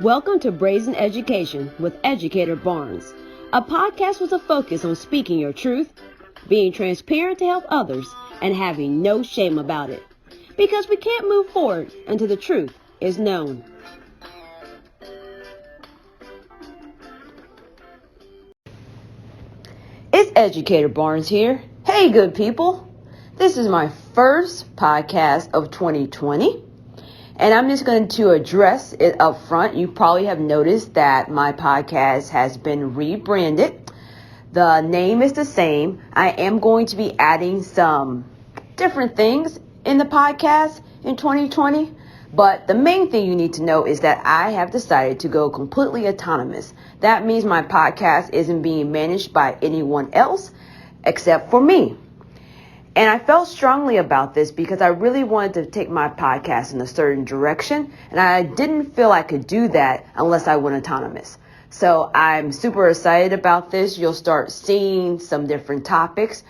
Welcome to Brazen Education with Educator Barnes, a podcast with a focus on speaking your truth, being transparent to help others, and having no shame about it. Because we can't move forward until the truth is known. It's Educator Barnes here. Hey, good people. This is my first podcast of 2020. And I'm just going to address it up front. You probably have noticed that my podcast has been rebranded. The name is the same. I am going to be adding some different things in the podcast in 2020. But the main thing you need to know is that I have decided to go completely autonomous. That means my podcast isn't being managed by anyone else except for me. And I felt strongly about this because I really wanted to take my podcast in a certain direction. And I didn't feel I could do that unless I went autonomous. So I'm super excited about this. You'll start seeing some different topics.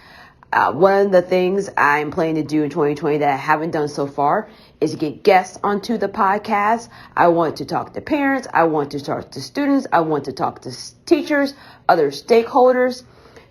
One of the things I'm planning to do in 2020 that I haven't done so far is get guests onto the podcast. I want to talk to parents. I want to talk to students. I want to talk to teachers, other stakeholders.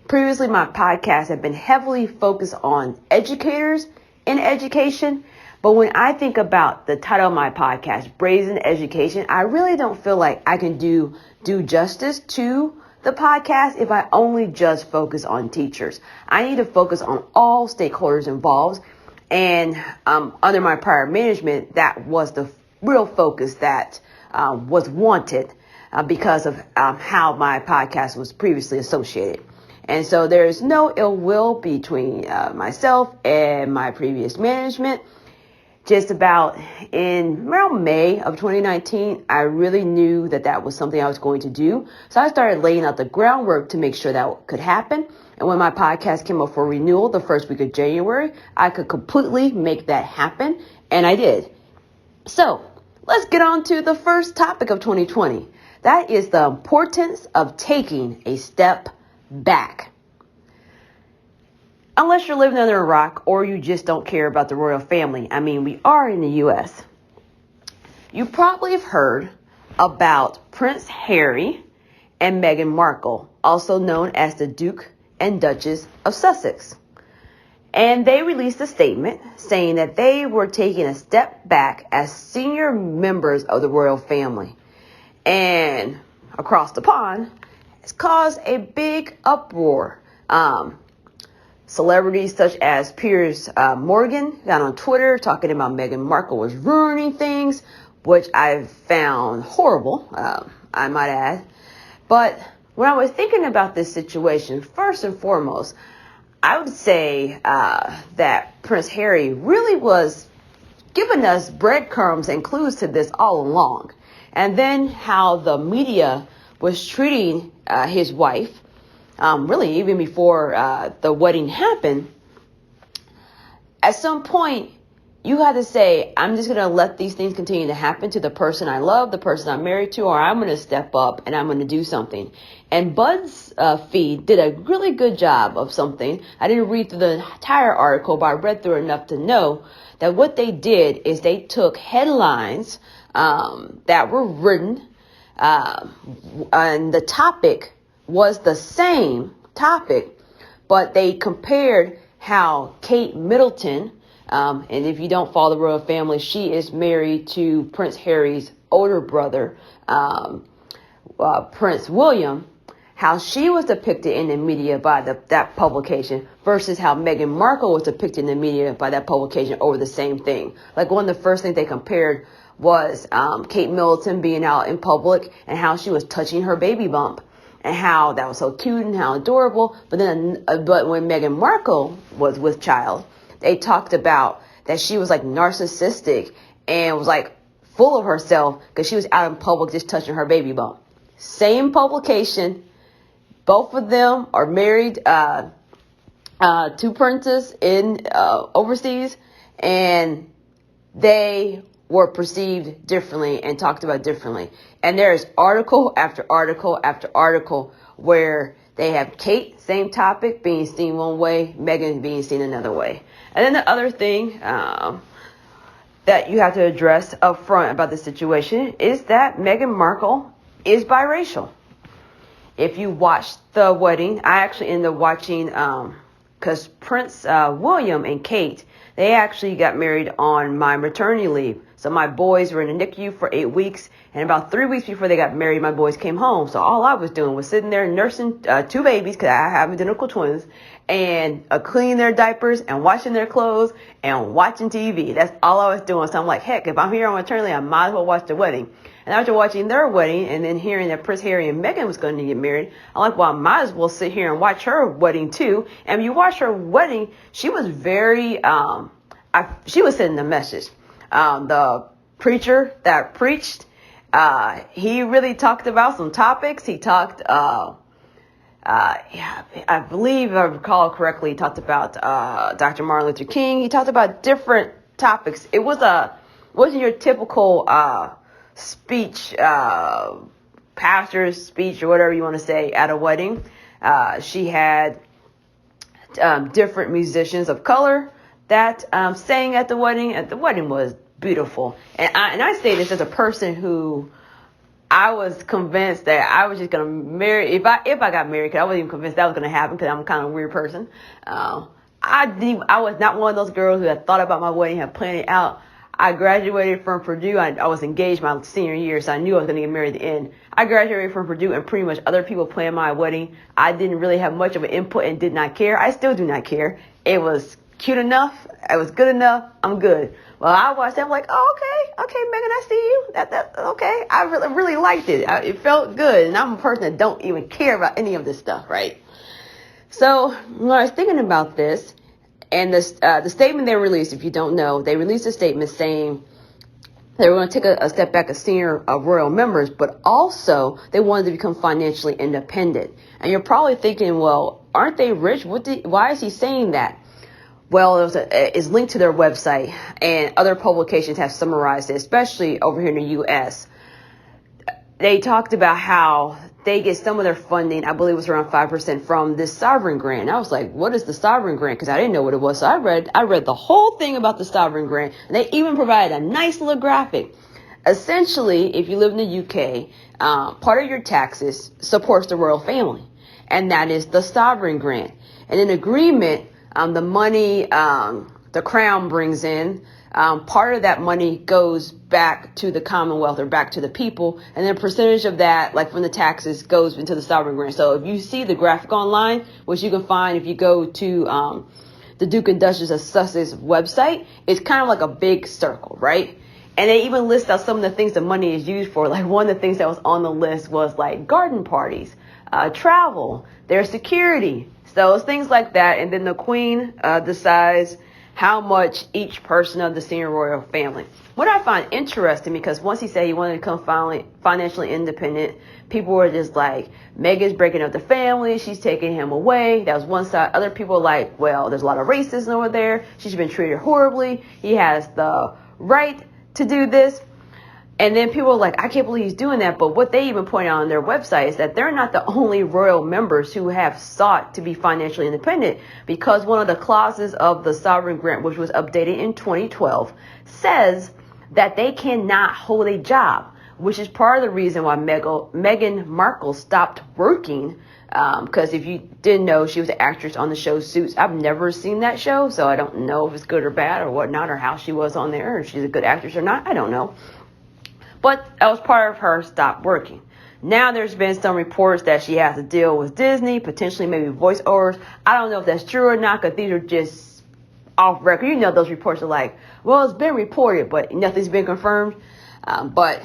Previously, my podcast had been heavily focused on educators in education. But when I think about the title of my podcast, Brazen Education, I really don't feel like I can do justice to the podcast if I only just focus on teachers. I need to focus on all stakeholders involved. And under my prior management, that was the real focus that was wanted because of how my podcast was previously associated. And so there's no ill will between myself and my previous management. Just about around May of 2019, I really knew that was something I was going to do. So I started laying out the groundwork to make sure that could happen. And when my podcast came up for renewal the first week of January, I could completely make that happen. And I did. So let's get on to the first topic of 2020. That is the importance of taking a step back. Unless you're living under a rock or you just don't care about the royal family. I mean, we are in the U.S. You probably have heard about Prince Harry and Meghan Markle, also known as the Duke and Duchess of Sussex. And they released a statement saying that they were taking a step back as senior members of the royal family. And across the pond, it's caused a big uproar. Celebrities such as Piers Morgan got on Twitter talking about Meghan Markle was ruining things, which I found horrible, I might add. But when I was thinking about this situation, first and foremost, I would say that Prince Harry really was giving us breadcrumbs and clues to this all along. And then how the media was treating his wife, really even before the wedding happened. At some point, you had to say, I'm just going to let these things continue to happen to the person I love, the person I'm married to, or I'm going to step up and I'm going to do something. And BuzzFeed did a really good job of something. I didn't read through the entire article, but I read through enough to know that what they did is they took headlines that were written, and the topic was the same topic, but they compared how Kate Middleton, and if you don't follow the royal family, she is married to Prince Harry's older brother, Prince William, how she was depicted in the media by that publication versus how Meghan Markle was depicted in the media by that publication over the same thing. Like one of the first things they compared was Kate Middleton being out in public and how she was touching her baby bump and how that was so cute and how adorable. But when Meghan Markle was with child, they talked about that she was like narcissistic and was like full of herself because she was out in public just touching her baby bump. Same publication. Both of them are married to princes in overseas, and they were perceived differently and talked about differently. And there's article after article after article where they have Kate, same topic, being seen one way, Meghan being seen another way. And then the other thing that you have to address up front about the situation is that Meghan Markle is biracial. If you watched the wedding, I actually ended up watching, because Prince William and Kate, they actually got married on my maternity leave. So my boys were in the NICU for 8 weeks, and about 3 weeks before they got married, my boys came home. So all I was doing was sitting there nursing 2 babies, because I have identical twins, and cleaning their diapers and washing their clothes and watching TV. That's all I was doing. So I'm like, heck, if I'm here on maternity leave, I might as well watch the wedding. And after watching their wedding and then hearing that Prince Harry and Meghan was going to get married, I'm like, well, I might as well sit here and watch her wedding too. And when you watch her wedding, she was very, she was sending a message. The preacher that preached, he really talked about some topics. He talked, I believe, if I recall correctly, he talked about Dr. Martin Luther King. He talked about different topics. It wasn't your typical speech, pastor's speech or whatever you want to say at a wedding. She had different musicians of color that sang at the wedding. And the wedding was beautiful. And I say this as a person who I was convinced that I was just going to marry. If I got married, because I wasn't even convinced that was going to happen, because I'm kind of a weird person. I was not one of those girls who had thought about my wedding, had planned it out. I graduated from Purdue. I was engaged my senior year, so I knew I was going to get married at the end. I graduated from Purdue, and pretty much other people planned my wedding. I didn't really have much of an input and did not care. I still do not care. It was cute enough. It was good enough. I'm good. Well, I watched it. I'm like, oh, okay, Megan, I see you. That's okay. I really liked it. It felt good, and I'm a person that don't even care about any of this stuff, right? So when I was thinking about this, and the statement they released, if you don't know, they released a statement saying they were going to take a step back as senior royal members, but also they wanted to become financially independent. And you're probably thinking, well, aren't they rich? Why is he saying that? Well, it's linked to their website, and other publications have summarized it, especially over here in the U.S. They talked about how they get some of their funding, I believe it was around 5%, from this sovereign grant. I was like, what is the sovereign grant? Because I didn't know what it was. So I read the whole thing about the sovereign grant, and they even provided a nice little graphic. Essentially, if you live in the UK, part of your taxes supports the royal family, and that is the sovereign grant. And in agreement, the money the crown brings in, part of that money goes back to the Commonwealth or back to the people. And then a percentage of that, like from the taxes, goes into the sovereign grant. So if you see the graphic online, which you can find if you go to the Duke and Duchess of Sussex website, it's kind of like a big circle, right? And they even list out some of the things the money is used for. Like one of the things that was on the list was like garden parties, travel, their security. So it's things like that. And then the Queen decides how much each person of the senior royal family. What I find interesting, because once he said he wanted to become financially independent, people were just like, Meghan's breaking up the family. She's taking him away. That was one side. Other people were like, well, there's a lot of racism over there. She's been treated horribly. He has the right to do this. And then people are like, I can't believe he's doing that. But what they even point out on their website is that they're not the only royal members who have sought to be financially independent, because one of the clauses of the sovereign grant, which was updated in 2012, says that they cannot hold a job, which is part of the reason why Meghan Markle stopped working. Because if you didn't know, she was an actress on the show Suits. I've never seen that show, so I don't know if it's good or bad or whatnot, or how she was on there, or if she's a good actress or not. I don't know. But that was part of her stop working. Now there's been some reports that she has to deal with Disney, potentially maybe voiceovers. I don't know if that's true or not, because these are just off record. You know, those reports are like, well, it's been reported, but nothing's been confirmed. But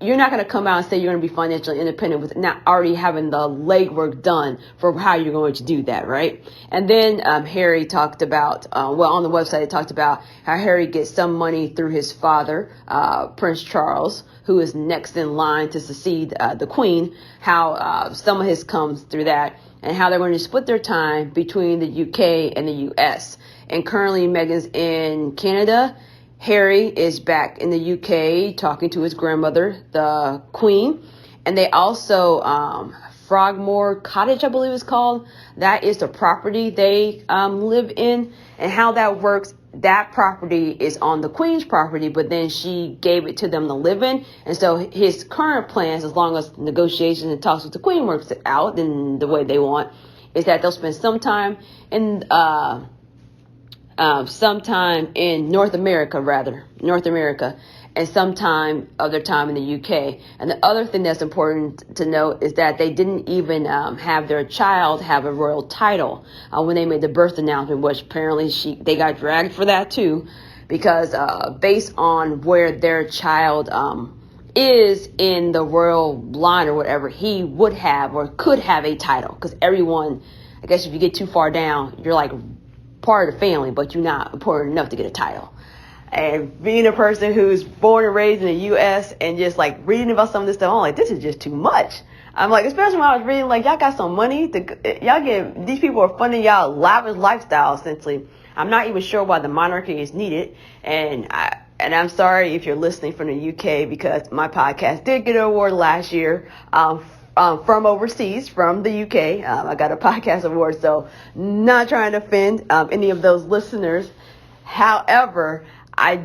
you're not going to come out and say you're going to be financially independent with not already having the legwork done for how you're going to do that, right? And then Harry talked about, on the website, it talked about how Harry gets some money through his father, Prince Charles, who is next in line to succeed the Queen, how some of his comes through that, and how they're going to split their time between the UK and the US. And currently Meghan's in Canada. Harry is back in the UK talking to his grandmother, the Queen. And they also, Frogmore Cottage, I believe it's called. That is the property they live in. And how that works that property is on the queen's property, but then she gave it to them to live in. And so his current plans, as long as negotiations and talks with the queen works it out in the way they want, is that they'll spend some time in North America, and sometime other time in the UK. And the other thing that's important to note is that they didn't even have their child have a royal title when they made the birth announcement, which apparently they got dragged for that too, because based on where their child is in the royal line or whatever, he would have or could have a title, because everyone, I guess if you get too far down, you're like part of the family, but you're not important enough to get a title. And being a person who's born and raised in the U.S. and just like reading about some of this stuff, I'm like, this is just too much. I'm like, especially when I was reading, like, y'all got some money these people are funding y'all lavish lifestyle, essentially. I'm not even sure why the monarchy is needed. And I'm sorry if you're listening from the UK, because my podcast did get an award last year, from overseas, from the UK. I got a podcast award, so not trying to offend any of those listeners. However, I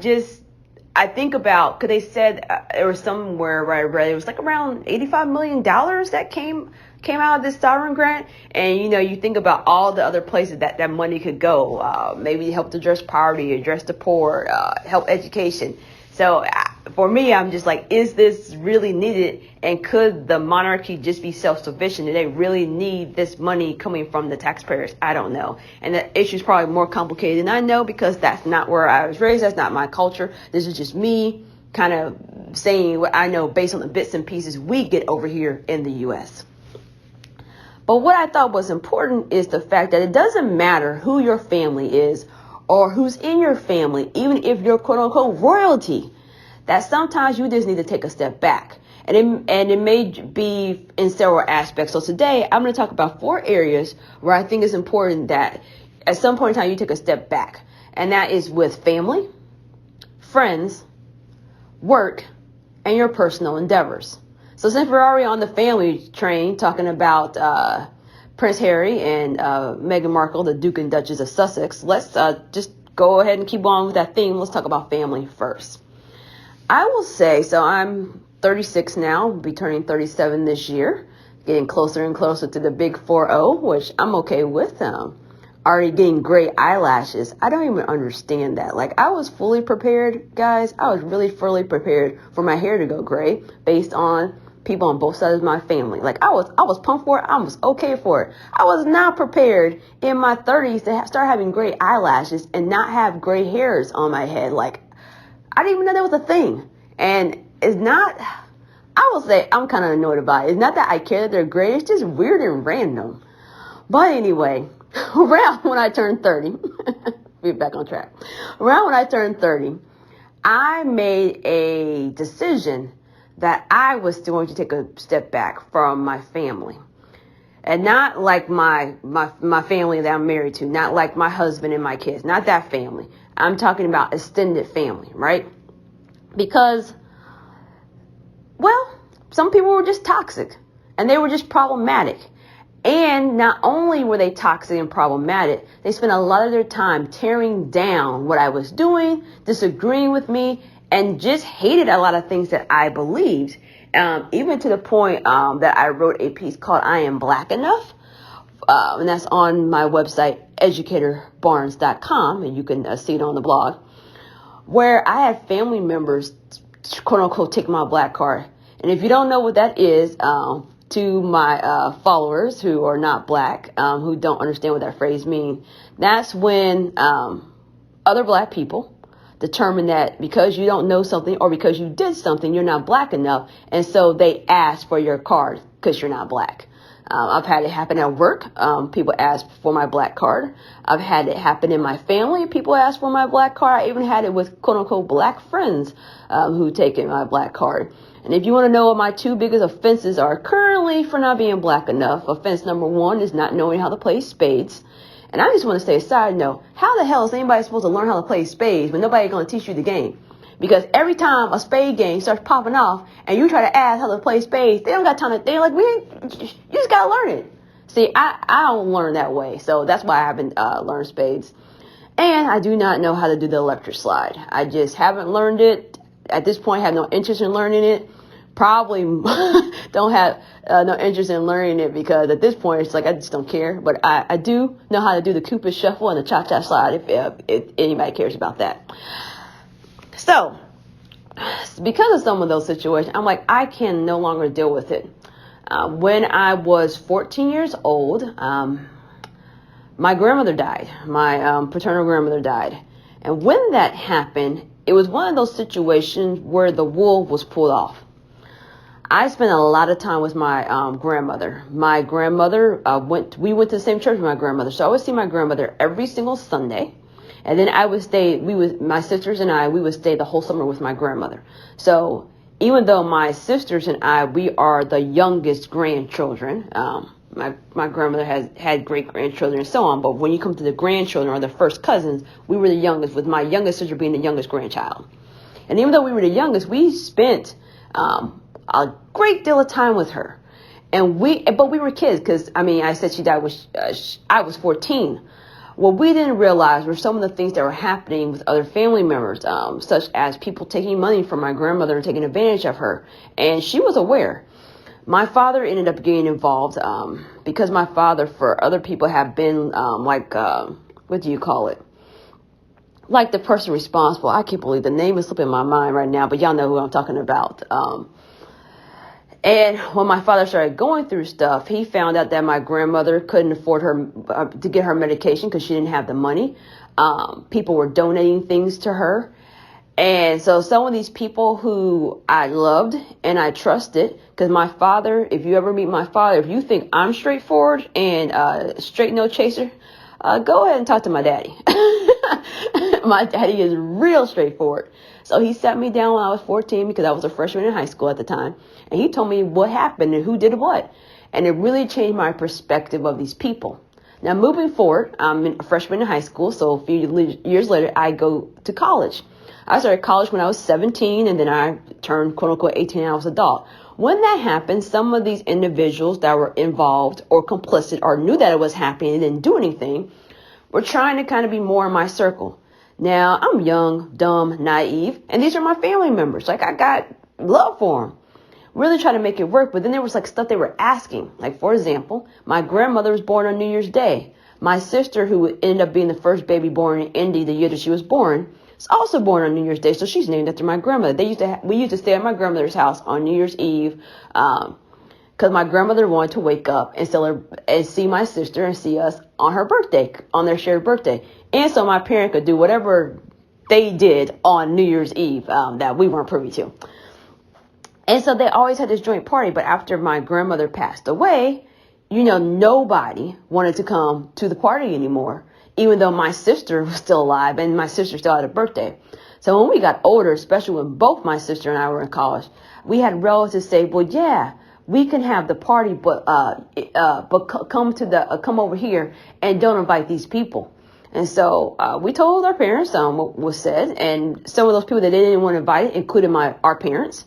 think about, because they said there was somewhere where I read it was like around $85 million that came out of this sovereign grant. And, you think about all the other places that money could go, maybe help to address poverty, address the poor, help education. So for me, I'm just like, is this really needed? And could the monarchy just be self-sufficient? Do they really need this money coming from the taxpayers? I don't know. And the issue is probably more complicated than I know, because that's not where I was raised. That's not my culture. This is just me kind of saying what I know based on the bits and pieces we get over here in the U.S. But what I thought was important is the fact that it doesn't matter who your family is or who's in your family, even if you're quote unquote royalty, that sometimes you just need to take a step back. And it may be in several aspects. So today I'm going to talk about 4 areas where I think it's important that at some point in time you take a step back. And that is with family, friends, work, and your personal endeavors. So since we're already on the family train talking about Prince Harry and Meghan Markle, the Duke and Duchess of Sussex, let's just go ahead and keep on with that theme. Let's talk about family first. I will say, so I'm 36 now, will be turning 37 this year, getting closer and closer to the big 4-0, which I'm okay with. Already getting gray eyelashes. I don't even understand that. Like, I was fully prepared, guys. I was really fully prepared for my hair to go gray based on people on both sides of my family. Like, I was pumped for it. I was okay for it. I was not prepared in my 30s to start having gray eyelashes and not have gray hairs on my head. Like, I didn't even know that was a thing. And it's not, I will say I'm kind of annoyed about it. It's not that I care that they're gray. It's just weird and random. But anyway, around when I turned 30, we're back on track. Around when I turned 30, I made a decision that I was going to take a step back from my family. And not like my family that I'm married to, not like my husband and my kids, not that family. I'm talking about extended family, right? Because, well, some people were just toxic and they were just problematic. And not only were they toxic and problematic, they spent a lot of their time tearing down what I was doing, disagreeing with me, and just hated a lot of things that I believed. Even to the point that I wrote a piece called I Am Black Enough. And that's on my website, educatorbarnes.com. And you can see it on the blog, where I had family members, quote unquote, take my black card. And if you don't know what that is, to my followers who are not black, who don't understand what that phrase means, that's when other black people determine that because you don't know something or because you did something, you're not black enough. And so they ask for your card because you're not black. I've had it happen at work. People ask for my black card. I've had it happen in my family. People ask for my black card. I even had it with quote unquote black friends who taken my black card. And if you want to know what my 2 biggest offenses are currently for not being black enough, offense number 1 is not knowing how to play spades. And I just want to say a side note, how the hell is anybody supposed to learn how to play spades when nobody's going to teach you the game? Because every time a spade game starts popping off and you try to ask how to play spades, they don't got time to, they're like, you just got to learn it. See, I don't learn that way. So that's why I haven't learned spades. And I do not know how to do the electric slide. I just haven't learned it. At this point, I have no interest in learning it. Probably don't have no interest in learning it because at this point, it's like I just don't care. But I do know how to do the Cupid shuffle and the cha-cha slide if anybody cares about that. So because of some of those situations, I'm like, I can no longer deal with it. When I was 14 years old, my grandmother died. My paternal grandmother died. And when that happened, it was one of those situations where the wool was pulled off. I spent a lot of time with my grandmother. My grandmother we went to the same church with my grandmother. So I would see my grandmother every single Sunday. And then I would stay, my sisters and I, we would stay the whole summer with my grandmother. So even though my sisters and I, we are the youngest grandchildren, my grandmother has had great grandchildren and so on. But when you come to the grandchildren or the first cousins, we were the youngest, with my youngest sister being the youngest grandchild. And even though we were the youngest, we spent a great deal of time with her. But we were kids because, I said she died when I was 14. What we didn't realize were some of the things that were happening with other family members, such as people taking money from my grandmother and taking advantage of her. And she was aware. My father ended up getting involved because my father, for other people, have been what do you call it? Like the person responsible. I can't believe the name is slipping my mind right now, but y'all know who I'm talking about. And when my father started going through stuff, he found out that my grandmother couldn't afford her to get her medication because she didn't have the money. People were donating things to her. And so some of these people who I loved and I trusted, because my father, if you ever meet my father, if you think I'm straightforward and straight no chaser, go ahead and talk to my daddy. My daddy is real straightforward. So he sat me down when I was 14 because I was a freshman in high school at the time. And he told me what happened and who did what. And it really changed my perspective of these people. Now, moving forward, I'm a freshman in high school. So a few years later, I go to college. I started college when I was 17 and then I turned quote unquote 18 and I was an adult. When that happened, some of these individuals that were involved or complicit or knew that it was happening and didn't do anything were trying to kind of be more in my circle. Now, I'm young, dumb, naive, and these are my family members. Like, I got love for them. Really trying to make it work, but then there was like stuff they were asking. Like, for example, my grandmother was born on New Year's Day. My sister, who ended up being the first baby born in Indy the year that she was born, is also born on New Year's Day, so she's named after my grandmother. We used to stay at my grandmother's house on New Year's Eve, because my grandmother wanted to wake up and see my sister and see us on her birthday, on their shared birthday. And so my parent could do whatever they did on New Year's Eve that we weren't privy to. And so they always had this joint party. But after my grandmother passed away, nobody wanted to come to the party anymore, even though my sister was still alive and my sister still had a birthday. So when we got older, especially when both my sister and I were in college, we had relatives say, well, yeah, we can have the party, but come over here and don't invite these people. And so we told our parents what was said, and some of those people that they didn't want to invite included our parents.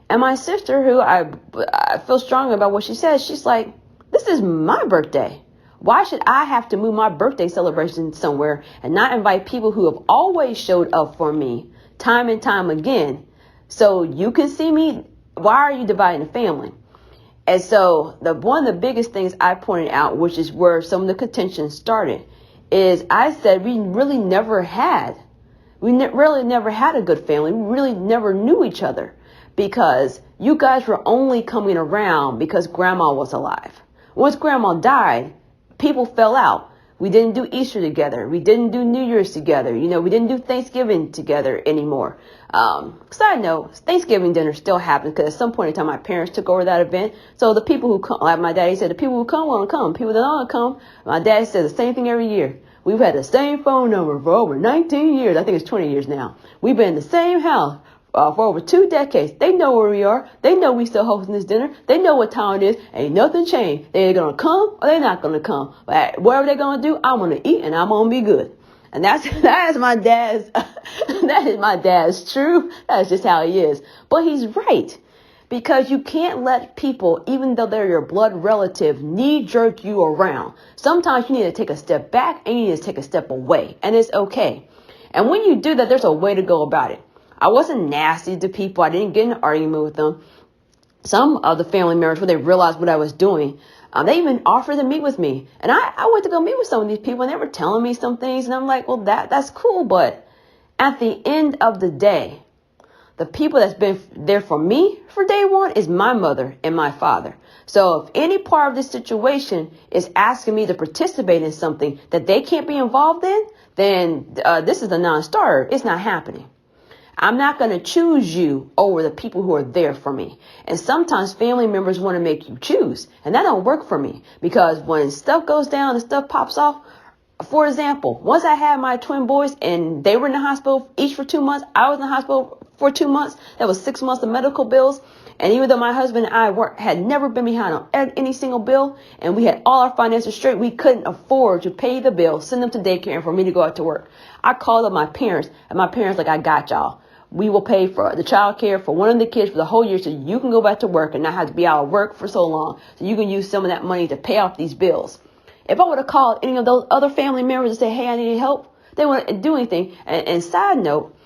And my sister, who I feel strongly about what she said, she's like, this is my birthday. Why should I have to move my birthday celebration somewhere and not invite people who have always showed up for me time and time again? So you can see me. Why are you dividing the family? And so one of the biggest things I pointed out, which is where some of the contention started, is I said we really never had a good family. We really never knew each other because you guys were only coming around because grandma was alive. Once grandma died, people fell out. We didn't do Easter together. We didn't do New Year's together. We didn't do Thanksgiving together anymore. Side note, Thanksgiving dinner still happens because at some point in time, my parents took over that event. So the people who come, like my daddy said, the people who come want to come. People that don't come, my dad said the same thing every year. We've had the same phone number for over 19 years. I think it's 20 years now. We've been in the same house for over 2 decades. They know where we are. They know we still hosting this dinner. They know what time it is. Ain't nothing changed. They're going to come or they're not going to come. But whatever they're going to do, I'm going to eat and I'm going to be good. And that is my dad's, that is my dad's truth. That's just how he is. But he's right. Because you can't let people, even though they're your blood relative, knee jerk you around. Sometimes you need to take a step back and you need to take a step away, and it's okay. And when you do that, there's a way to go about it. I wasn't nasty to people. I didn't get in an argument with them. Some of the family members, when they realized what I was doing, they even offered to meet with me. And I went to go meet with some of these people, and they were telling me some things. And I'm like, well, that's cool. But at the end of the day, the people that's been there for me for day one is my mother and my father. So if any part of this situation is asking me to participate in something that they can't be involved in, then this is a non-starter. It's not happening. I'm not going to choose you over the people who are there for me. And sometimes family members want to make you choose. And that don't work for me, because when stuff goes down and stuff pops off, for example, once I had my twin boys and they were in the hospital each for 2 months, I was in the hospital for 2 months. That was 6 months of medical bills. And even though my husband and I had never been behind on any single bill, and we had all our finances straight, we couldn't afford to pay the bill, send them to daycare, and for me to go out to work. I called up my parents, and my parents like, I got y'all. We will pay for the child care for one of the kids for the whole year so you can go back to work and not have to be out of work for so long. So you can use some of that money to pay off these bills. If I would have called any of those other family members and say, hey, I need help, they wouldn't do anything. And side note,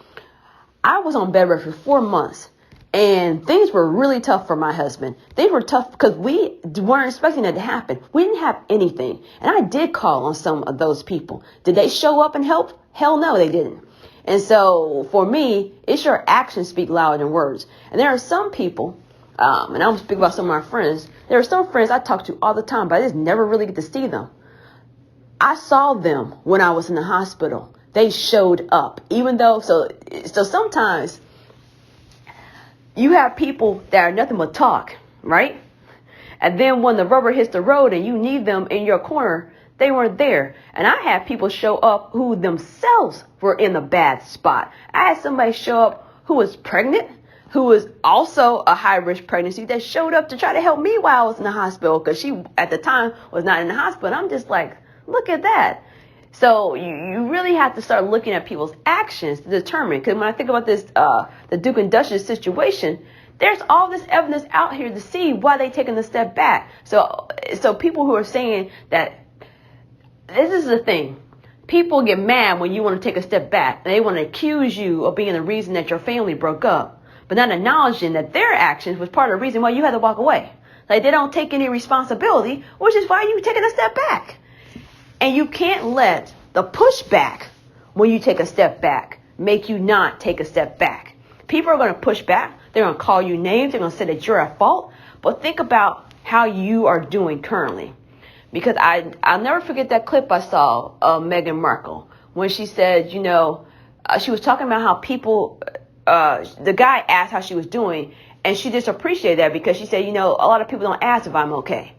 I was on bed rest for 4 months, and things were really tough for my husband. They were tough because we weren't expecting that to happen. We didn't have anything. And I did call on some of those people. Did they show up and help? Hell no, they didn't. And so for me, it's your actions speak louder than words. And there are some people, and I'm speaking about some of my friends. There are some friends I talk to all the time, but I just never really get to see them. I saw them when I was in the hospital. They showed up, even though, so sometimes you have people that are nothing but talk, right? And then when the rubber hits the road and you need them in your corner, they weren't there. And I had people show up who themselves were in a bad spot. I had somebody show up who was pregnant, who was also a high-risk pregnancy, that showed up to try to help me while I was in the hospital, because she, at the time, was not in the hospital. And I'm just like, look at that. So you really have to start looking at people's actions to determine. Because when I think about this, the Duke and Duchess situation, there's all this evidence out here to see why they taking a step back. So people who are saying that, this is the thing. People get mad when you want to take a step back. They want to accuse you of being the reason that your family broke up, but not acknowledging that their actions was part of the reason why you had to walk away. Like, they don't take any responsibility, which is why you taking a step back. And you can't let the pushback when you take a step back make you not take a step back. People are going to push back. They're going to call you names. They're going to say that you're at fault. But think about how you are doing currently. Because I'll never forget that clip I saw of Meghan Markle when she said, she was talking about how people, the guy asked how she was doing, and she just appreciated that, because she said, a lot of people don't ask if I'm okay.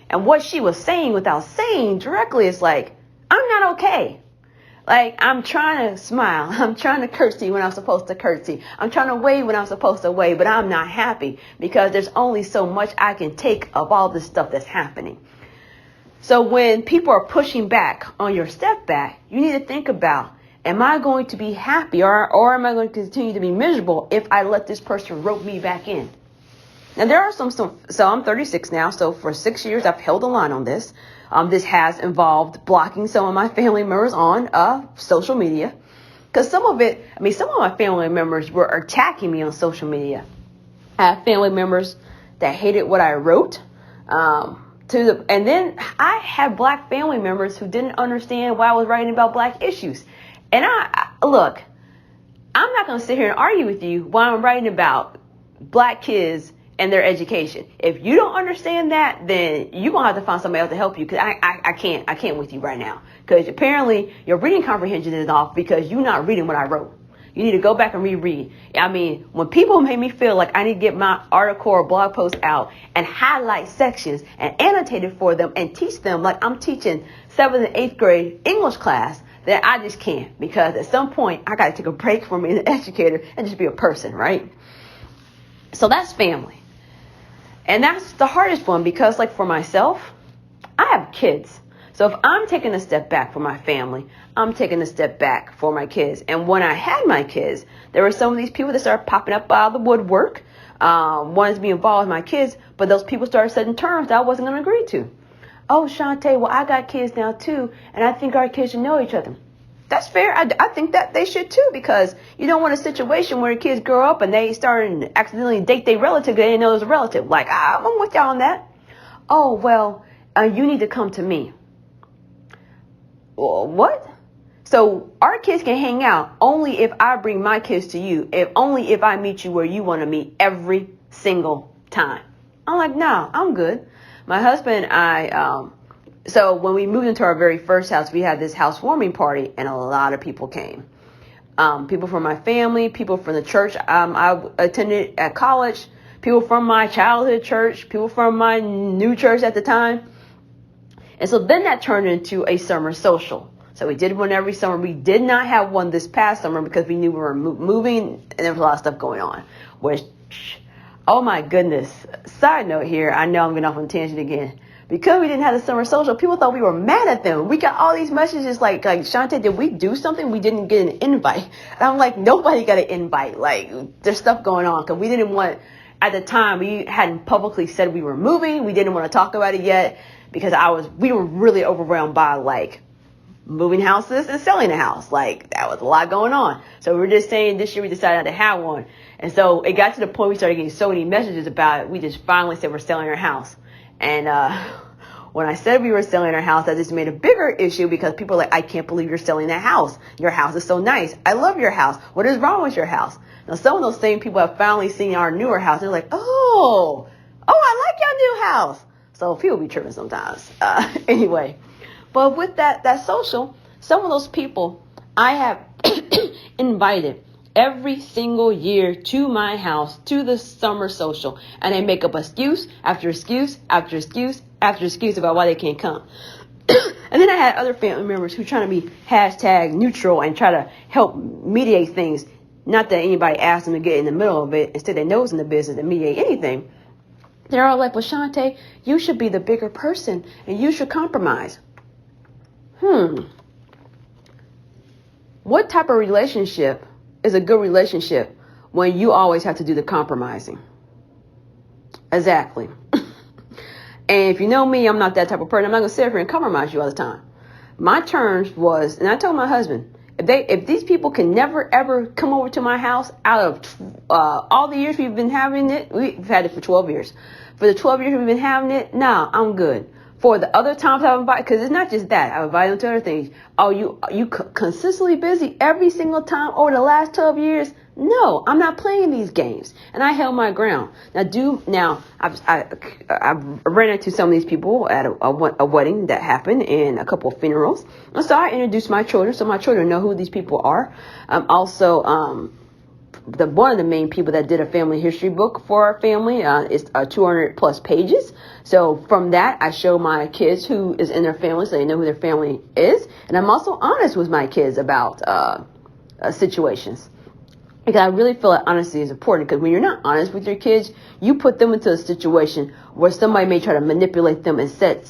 And what she was saying without saying directly is like, I'm not okay. Like, I'm trying to smile. I'm trying to curtsy when I'm supposed to curtsy. I'm trying to wave when I'm supposed to wave, but I'm not happy because there's only so much I can take of all this stuff that's happening. So when people are pushing back on your step back, you need to think about, am I going to be happy or am I going to continue to be miserable if I let this person rope me back in? Now, there are so I'm 36 now. So for 6 years, I've held the line on this. This has involved blocking some of my family members on social media, because some of my family members were attacking me on social media. I have family members that hated what I wrote. And then I had black family members who didn't understand why I was writing about black issues. And look, I'm not going to sit here and argue with you while I'm writing about black kids and their education. If you don't understand that, then you're going to have to find somebody else to help you, because I can't with you right now. Because apparently your reading comprehension is off because you're not reading what I wrote. You need to go back and reread. I mean, when people make me feel like I need to get my article or blog post out and highlight sections and annotate it for them and teach them like I'm teaching 7th and 8th grade English class, then I just can't. Because at some point, I got to take a break from being an educator and just be a person, right? So that's family. And that's the hardest one, because like for myself, I have kids. So if I'm taking a step back for my family, I'm taking a step back for my kids. And when I had my kids, there were some of these people that started popping up out of the woodwork, wanted to be involved with my kids, but those people started setting terms that I wasn't going to agree to. Oh, Shantae, well, I got kids now too, and I think our kids should know each other. That's fair. I think that they should too, because you don't want a situation where kids grow up and they start and accidentally date their relative because they didn't know it was a relative. Like, I'm with y'all on that. Oh, well, you need to come to me. Well, what? So our kids can hang out only if I bring my kids to you, only if I meet you where you want to meet every single time. I'm like, nah, I'm good. My husband and I, so when we moved into our very first house, we had this housewarming party and a lot of people came. People from my family, people from the church I attended at college, people from my childhood church, people from my new church at the time. And so then that turned into a summer social. So we did one every summer. We did not have one this past summer because we knew we were moving and there was a lot of stuff going on. Which, oh my goodness. Side note here, I know I'm getting off on a tangent again. Because we didn't have the summer social, people thought we were mad at them. We got all these messages like Shantae, did we do something? We didn't get an invite. And I'm like, nobody got an invite. Like, there's stuff going on because we didn't want, at the time, we hadn't publicly said we were moving. We didn't want to talk about it yet because we were really overwhelmed by like moving houses and selling a house. Like, that was a lot going on. So we were just saying this year we decided not to have one. And so it got to the point we started getting so many messages about it. We just finally said we're selling our house. And when I said we were selling our house, that just made a bigger issue because people are like, I can't believe you're selling that house. Your house is so nice. I love your house. What is wrong with your house? Now, some of those same people have finally seen our newer house. They're like, oh, I like your new house. So people be tripping sometimes. Anyway, but with that social, some of those people I have invited every single year to my house, to the summer social. And they make up excuse after excuse after excuse after excuse about why they can't come. And then I had other family members who trying to be hashtag neutral and try to help mediate things. Not that anybody asked them to get in the middle of it. Instead, they nose in the business and mediate anything. They're all like, well, Shantae, you should be the bigger person and you should compromise. What type of relationship is a good relationship when you always have to do the compromising? Exactly. And if you know me, I'm not that type of person. I'm not going to sit here and compromise you all the time. My terms was, and I told my husband, if these people can never, ever come over to my house out of all the years we've been having it, we've had it for 12 years. For the 12 years we've been having it, nah, I'm good. For the other times I've invited, because it's not just that, I've invited them to other things. Oh, you consistently busy every single time over the last 12 years? No, I'm not playing these games. And I held my ground. Now, I've ran into some of these people at a wedding that happened and a couple of funerals. And so I introduced my children so my children know who these people are. Also, one of the main people that did a family history book for our family is 200 plus pages. So from that, I show my kids who is in their family so they know who their family is. And I'm also honest with my kids about situations. Because I really feel that honesty is important, because when you're not honest with your kids, you put them into a situation where somebody may try to manipulate them and set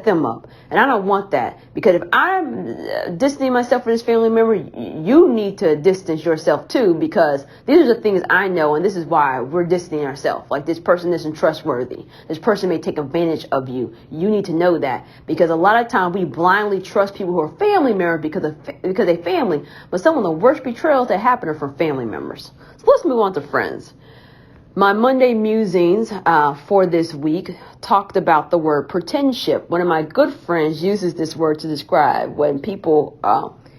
them up. And I don't want that, because if I'm distancing myself from this family member, you need to distance yourself too, because these are the things I know, and this is why we're distancing ourselves. Like, this person isn't trustworthy. This person may take advantage of you. You need to know that, because a lot of times we blindly trust people who are family members because they're family, but some of the worst betrayals that happen are from family members. So let's move on to friends. My Monday musings for this week talked about the word pretendship. One of my good friends uses this word to describe when people,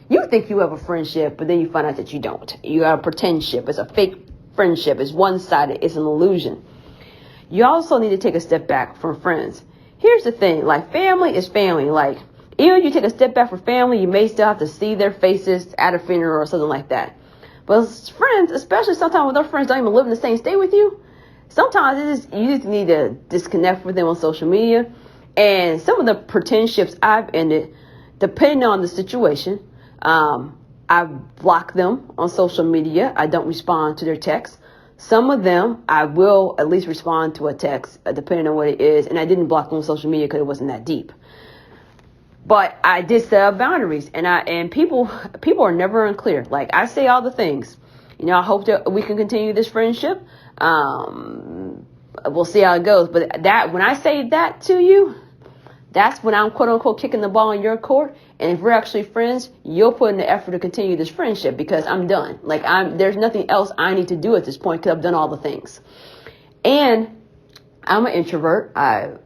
you think you have a friendship, but then you find out that you don't. You have a pretendship. It's a fake friendship. It's one-sided. It's an illusion. You also need to take a step back from friends. Here's the thing, like, family is family. Like, even if you take a step back from family, you may still have to see their faces at a funeral or something like that. But friends, especially sometimes when those friends don't even live in the same state with you, sometimes you just need to disconnect with them on social media. And some of the pretendships I've ended, depending on the situation, I block them on social media. I don't respond to their texts. Some of them, I will at least respond to a text, depending on what it is. And I didn't block them on social media because it wasn't that deep. But I did set up boundaries, and people are never unclear. Like, I say all the things. I hope that we can continue this friendship. We'll see how it goes. But when I say that to you, that's when I'm quote unquote kicking the ball in your court. And if we're actually friends, you'll put in the effort to continue this friendship because I'm done. Like, there's nothing else I need to do at this point because I've done all the things. And I'm an introvert.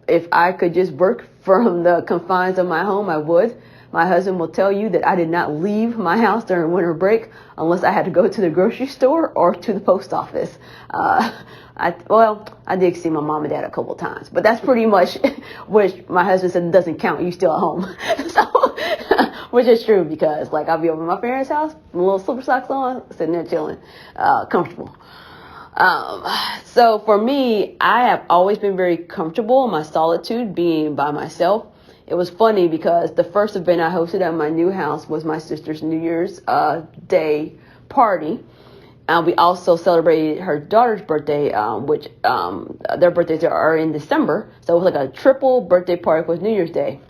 If I could just work from the confines of my home, I would. My husband will tell you that I did not leave my house during winter break unless I had to go to the grocery store or to the post office. I did see my mom and dad a couple of times, but that's pretty much which my husband said doesn't count. You still at home. So, which is true because like I'll be over at my parents' house, with little slipper socks on, sitting there chilling, comfortable. So for me, I have always been very comfortable in my solitude being by myself. It was funny because the first event I hosted at my new house was my sister's New Year's Day party. We also celebrated her daughter's birthday, which their birthdays are in December. So it was like a triple birthday party for New Year's Day.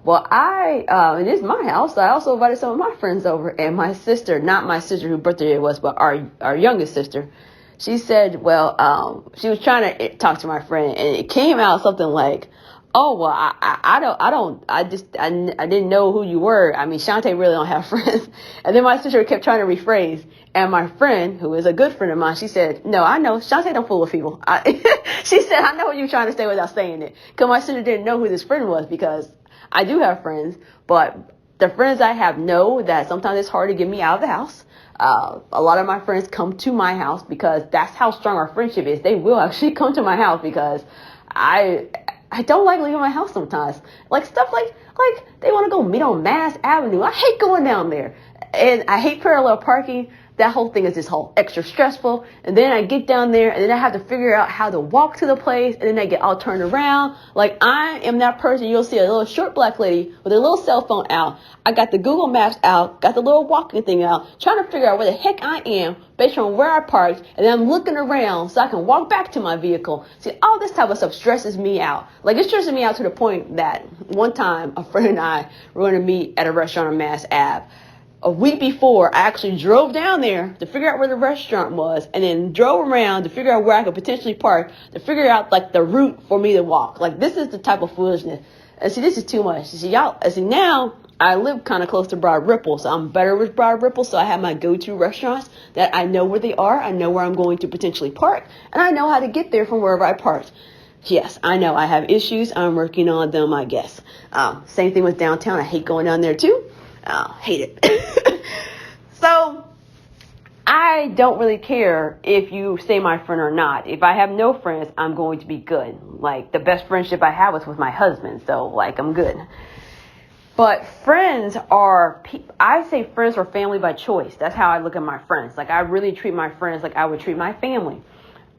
Well, it is my house. So I also invited some of my friends over, and my sister, not my sister whose birthday it was, but our youngest sister. She said, she was trying to talk to my friend, and it came out something like, "Oh, well, I didn't know who you were. I mean, Shantae really don't have friends." And then my sister kept trying to rephrase. And my friend, who is a good friend of mine, she said, "No, I know. Shantae don't fool with people." She said, "I know what you're trying to say without saying it." Because my sister didn't know who this friend was because I do have friends. But the friends I have know that sometimes it's hard to get me out of the house. A lot of my friends come to my house because that's how strong our friendship is. They will actually come to my house because I don't like leaving my house sometimes. Like stuff like they want to go meet on Mass Avenue. I hate going down there. And I hate parallel parking. That whole thing is just whole extra stressful. And then I get down there and then I have to figure out how to walk to the place. And then I get all turned around. Like I am that person. You'll see a little short black lady with a little cell phone out. I got the Google Maps out, got the little walking thing out, trying to figure out where the heck I am based on where I parked. And then I'm looking around so I can walk back to my vehicle. See, all this type of stuff stresses me out. Like it stresses me out to the point that one time a friend and I were going to meet at a restaurant on Mass Ave. A week before, I actually drove down there to figure out where the restaurant was and then drove around to figure out where I could potentially park to figure out like the route for me to walk. Like this is the type of foolishness. And see, this is too much. See, now I live kind of close to Broad Ripple, so I'm better with Broad Ripple. So I have my go-to restaurants that I know where they are. I know where I'm going to potentially park and I know how to get there from wherever I parked. Yes, I know I have issues. I'm working on them, I guess. Same thing with downtown. I hate going down there too. Hate it. So I don't really care if you say my friend or not. If I have no friends, I'm going to be good. Like the best friendship I have was with my husband. So like I'm good. But friends I say friends are family by choice. That's how I look at my friends. Like I really treat my friends like I would treat my family.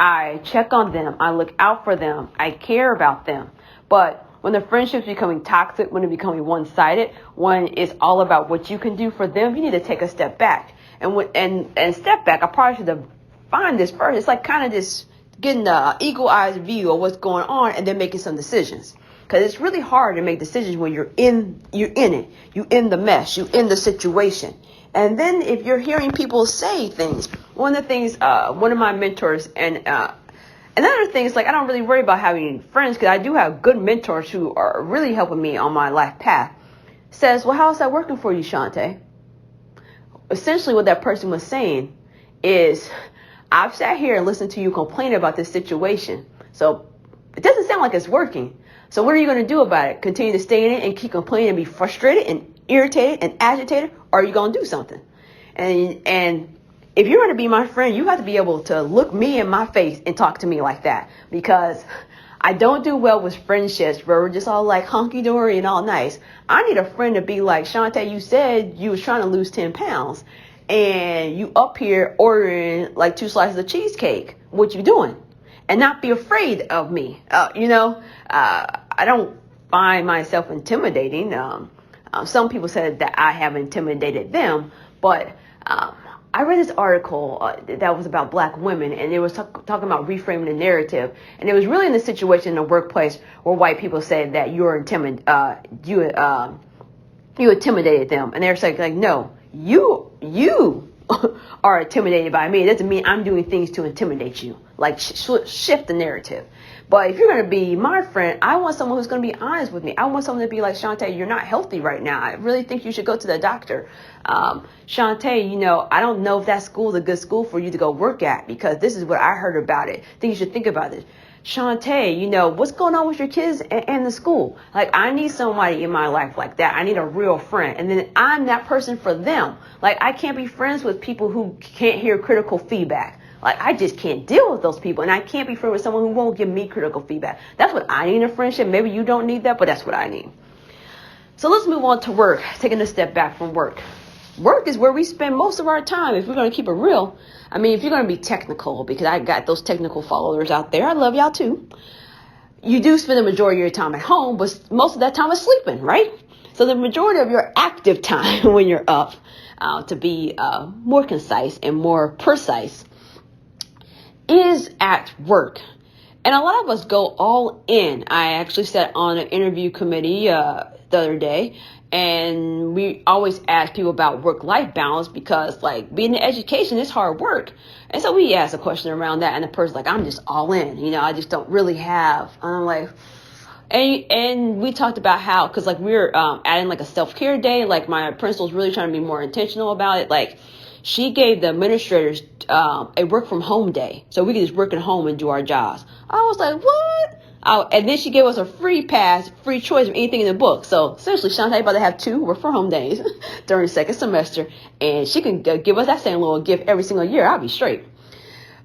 I check on them. I look out for them. I care about them. But when the friendship's becoming toxic, when it's becoming one-sided, when it's all about what you can do for them, you need to take a step back. And step back, I probably should have defined this first. It's like kind of just getting the eagle-eyed view of what's going on and then making some decisions. Because it's really hard to make decisions when you're in it. You're in the mess. You're in the situation. And then if you're hearing people say things, one of the things, one of my mentors another thing is like I don't really worry about having friends because I do have good mentors who are really helping me on my life path. Says, well, how is that working for you, Shantae? Essentially what that person was saying is I've sat here and listened to you complain about this situation. So it doesn't sound like it's working. So what are you going to do about it? Continue to stay in it and keep complaining and be frustrated and irritated and agitated? Or are you going to do something? And if you're going to be my friend, you have to be able to look me in my face and talk to me like that, because I don't do well with friendships where we're just all like hunky-dory and all nice. I need a friend to be like, Shantae, you said you was trying to lose 10 pounds and you up here ordering like 2 slices of cheesecake. What you doing? And not be afraid of me. I don't find myself intimidating. Some people said that I have intimidated them, but I read this article that was about black women, and it was talking about reframing the narrative. And it was really in the situation in the workplace where white people said that you're you intimidated them. And they're like, no, you are intimidated by me. It doesn't mean I'm doing things to intimidate you. Like shift the narrative. But if you're going to be my friend, I want someone who's going to be honest with me. I want someone to be like, Shantae, you're not healthy right now. I really think you should go to the doctor. Shantae, I don't know if that school is a good school for you to go work at, because this is what I heard about it. I think you should think about it. Shantae, what's going on with your kids and the school? Like, I need somebody in my life like that. I need a real friend. And then I'm that person for them. Like, I can't be friends with people who can't hear critical feedback. Like, I just can't deal with those people. And I can't be friends with someone who won't give me critical feedback. That's what I need in a friendship. Maybe you don't need that, but that's what I need. So let's move on to work, taking a step back from work. Work is where we spend most of our time. If we're going to keep it real, if you're going to be technical, because I got those technical followers out there, I love y'all too. You do spend the majority of your time at home, but most of that time is sleeping, right? So the majority of your active time when you're up, to be more concise and more precise, is at work. And a lot of us go all in. I actually sat on an interview committee the other day, and we always ask people about work-life balance, because like being in education is hard work. And so we asked a question around that, and the person's like, I'm just all in, I just don't really have. And I'm like, and we talked about how, because like we're adding like a self-care day, like my principal's really trying to be more intentional about it. Like, she gave the administrators a work from home day, so we could just work at home and do our jobs. I was like, what? And then she gave us a free pass, free choice of anything in the book. So essentially, Shantae about to have 2 work from home days during the second semester, and she can give us that same little gift every single year. I'll be straight.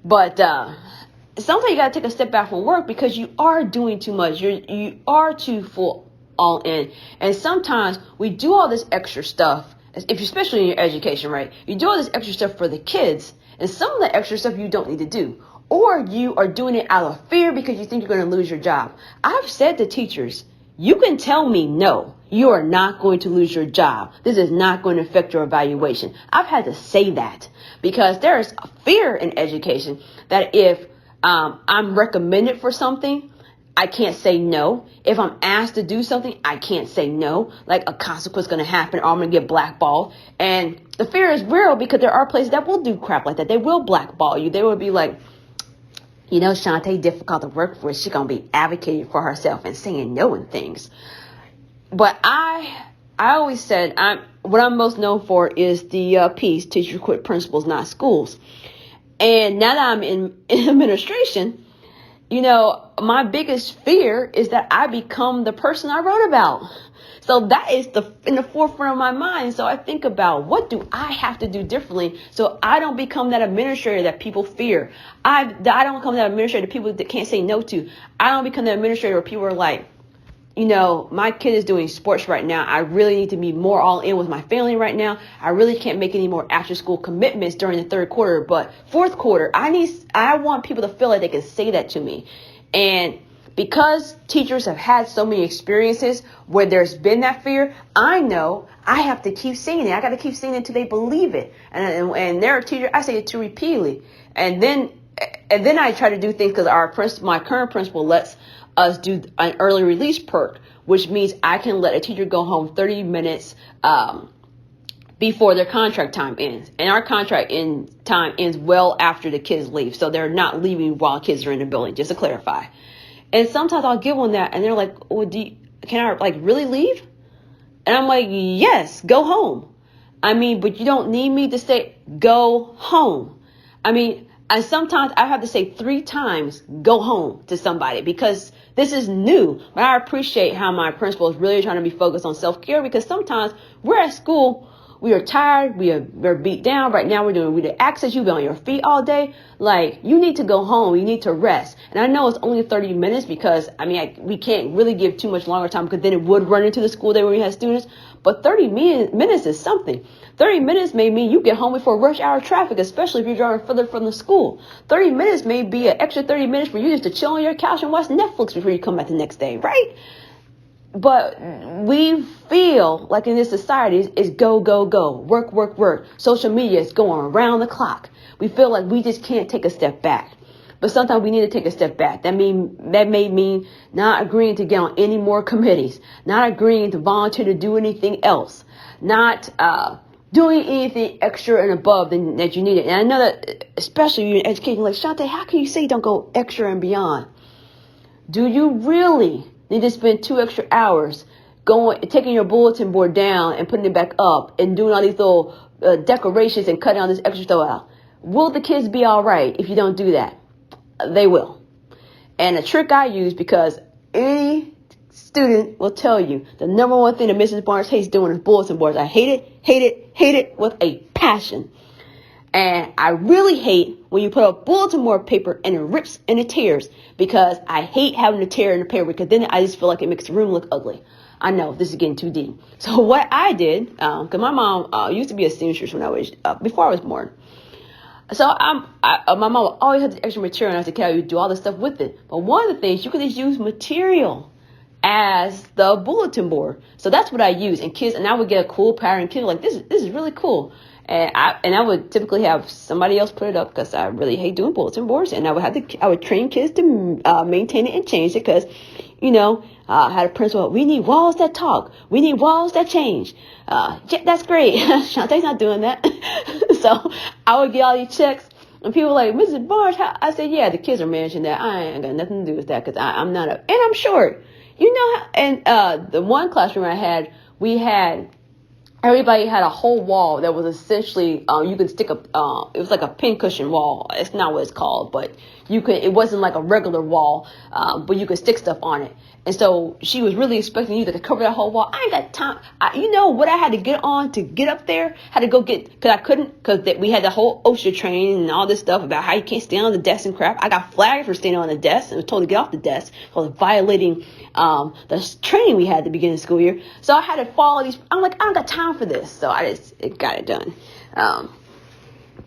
But sometimes you got to take a step back from work, because you are doing too much. You are too full all in, and sometimes we do all this extra stuff. If especially in your education, right? You do all this extra stuff for the kids, and some of the extra stuff you don't need to do. Or you are doing it out of fear because you think you're going to lose your job. I've said to teachers, you can tell me no, you are not going to lose your job. This is not going to affect your evaluation. I've had to say that, because there is a fear in education that if I'm recommended for something, I can't say no. If I'm asked to do something, I can't say no. Like, a consequence going to happen, or I'm going to get blackballed. And the fear is real, because there are places that will do crap like that. They will blackball you. They will be like, Shantae difficult to work for. She's going to be advocating for herself and saying no and things. But I always said, what I'm most known for is the piece, Teachers Quit Principals, Not Schools. And now that I'm in administration, my biggest fear is that I become the person I wrote about. So that is in the forefront of my mind. So I think about, what do I have to do differently so I don't become that administrator that people fear. I don't become that administrator that people that can't say no to. I don't become that administrator where people are like, my kid is doing sports right now. I really need to be more all in with my family right now. I really can't make any more after school commitments during the third quarter, but fourth quarter, I want people to feel like they can say that to me. And because teachers have had so many experiences where there's been that fear, I know I have to keep saying it. I got to keep saying it until they believe it. And there are teachers, I say it to repeatedly. And then I try to do things, because my current principal lets us do an early release perk, which means I can let a teacher go home 30 minutes before their contract time ends. And our contract time ends well after the kids leave. So they're not leaving while kids are in the building, just to clarify. And sometimes I'll give them that, and they're like, well, can I really leave? And I'm like, yes, go home. But you don't need me to say, go home. And sometimes I have to say 3 times, go home, to somebody, because this is new. But I appreciate how my principal is really trying to be focused on self-care, because sometimes we're at school, we are tired, we're beat down. Right now we do access, you've been on your feet all day. Like, you need to go home, you need to rest. And I know it's only 30 minutes because, we can't really give too much longer time, because then it would run into the school day where we have students. But 30 minutes is something. 30 minutes may mean you get home before rush hour traffic, especially if you're driving further from the school. 30 minutes may be an extra 30 minutes for you just to chill on your couch and watch Netflix before you come back the next day, right? But we feel like in this society, it's go, go, go, work, work, work. Social media is going around the clock. We feel like we just can't take a step back. But sometimes we need to take a step back. That may mean not agreeing to get on any more committees, not agreeing to volunteer to do anything else, not doing anything extra and above that you needed. And I know that, especially in education, like, Shante, how can you say don't go extra and beyond? Do you really need to spend 2 extra hours taking your bulletin board down and putting it back up and doing all these little decorations and cutting all this extra stuff out? Will the kids be all right if you don't do that? They will. And a trick I use, because any student will tell you the number one thing that Mrs. Barnes hates doing is bulletin boards. I hate it with a passion. And I really hate when you put a bulletin board paper and it rips and it tears, because I hate having to tear in the paper, because then I just feel like it makes the room look ugly. I know this is getting too deep. So what I did, because my mom used to be a seamstress before I was born. So my mom always had the extra material, and I said, "Okay, you do all this stuff with it." But one of the things, you could just use material as the bulletin board. So that's what I use. And I would get a cool pattern. Kids like, this is really cool. And I would typically have somebody else put it up, because I really hate doing bulletin boards. And I would train kids to maintain it and change it, because, I had a principle. We need walls that talk. We need walls that change. That's great. Shantae's not doing that. So I would get all these checks, and people were like, "Mrs. Barnes," I said, "Yeah, the kids are managing that. I ain't got nothing to do with that, because I'm not and I'm short. And the one classroom I had, everybody had a whole wall that was essentially, you could stick it was like a pincushion wall. It's not what it's called, but it wasn't like a regular wall, but you could stick stuff on it. And so she was really expecting you to cover that whole wall. I ain't got time. What I had to get on to get up there? Had to go because I couldn't, because we had the whole OSHA training and all this stuff about how you can't stand on the desk and crap. I got flagged for standing on the desk and was told to get off the desk. I was violating the training we had at the beginning of the school year. So I had to follow these. I'm like, I don't got time for this. So it got it done.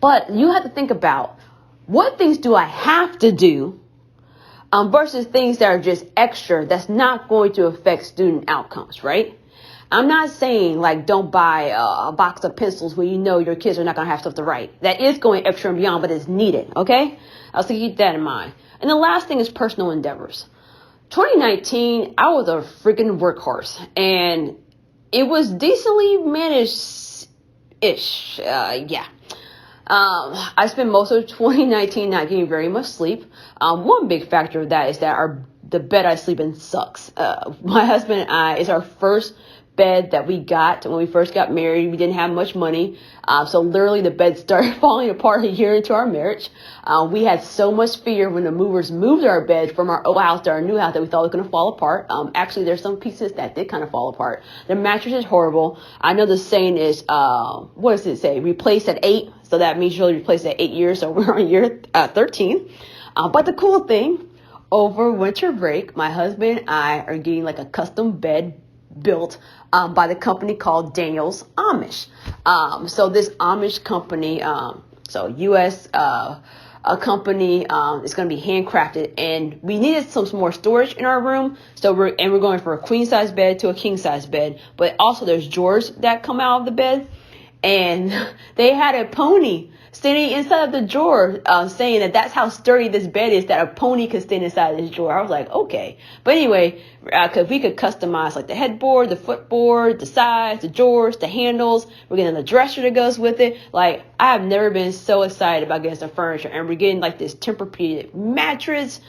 But you have to think about, what things do I have to do versus things that are just extra that's not going to affect student outcomes, right? I'm not saying like don't buy a box of pencils when you know your kids are not going to have stuff to write. That is going extra and beyond, but it's needed, okay? I'll keep that in mind. And the last thing is personal endeavors. 2019, I was a freaking workhorse, and it was decently managed-ish, yeah. I spent most of 2019 not getting very much sleep. One big factor of that is that the bed I sleep in sucks. My husband and I, it's our first bed that we got when we first got married. We didn't have much money. So literally the bed started falling apart a year into our marriage. We had so much fear when the movers moved our bed from our old house to our new house that we thought it was going to fall apart. Actually, there's some pieces that did kind of fall apart. The mattress is horrible. I know the saying is, what does it say? Replace at 8. So that means you'll replace at 8 years. So we're on year 13. But the cool thing, over winter break, my husband and I are getting like a custom bed built by the company called Daniel's Amish. So this Amish company, so U.S. A company, it's going to be handcrafted, and we needed some more storage in our room. So we're going for a queen size bed to a king size bed, but also there's drawers that come out of the bed, and they had a pony standing inside of the drawer, saying that that's how sturdy this bed is, that a pony could stand inside this drawer. I was like, okay. But anyway, because we could customize like the headboard, the footboard, the sides, the drawers, the handles. We're getting the dresser that goes with it. Like, I have never been so excited about getting some furniture. And we're getting like this Tempur-Pedic mattress.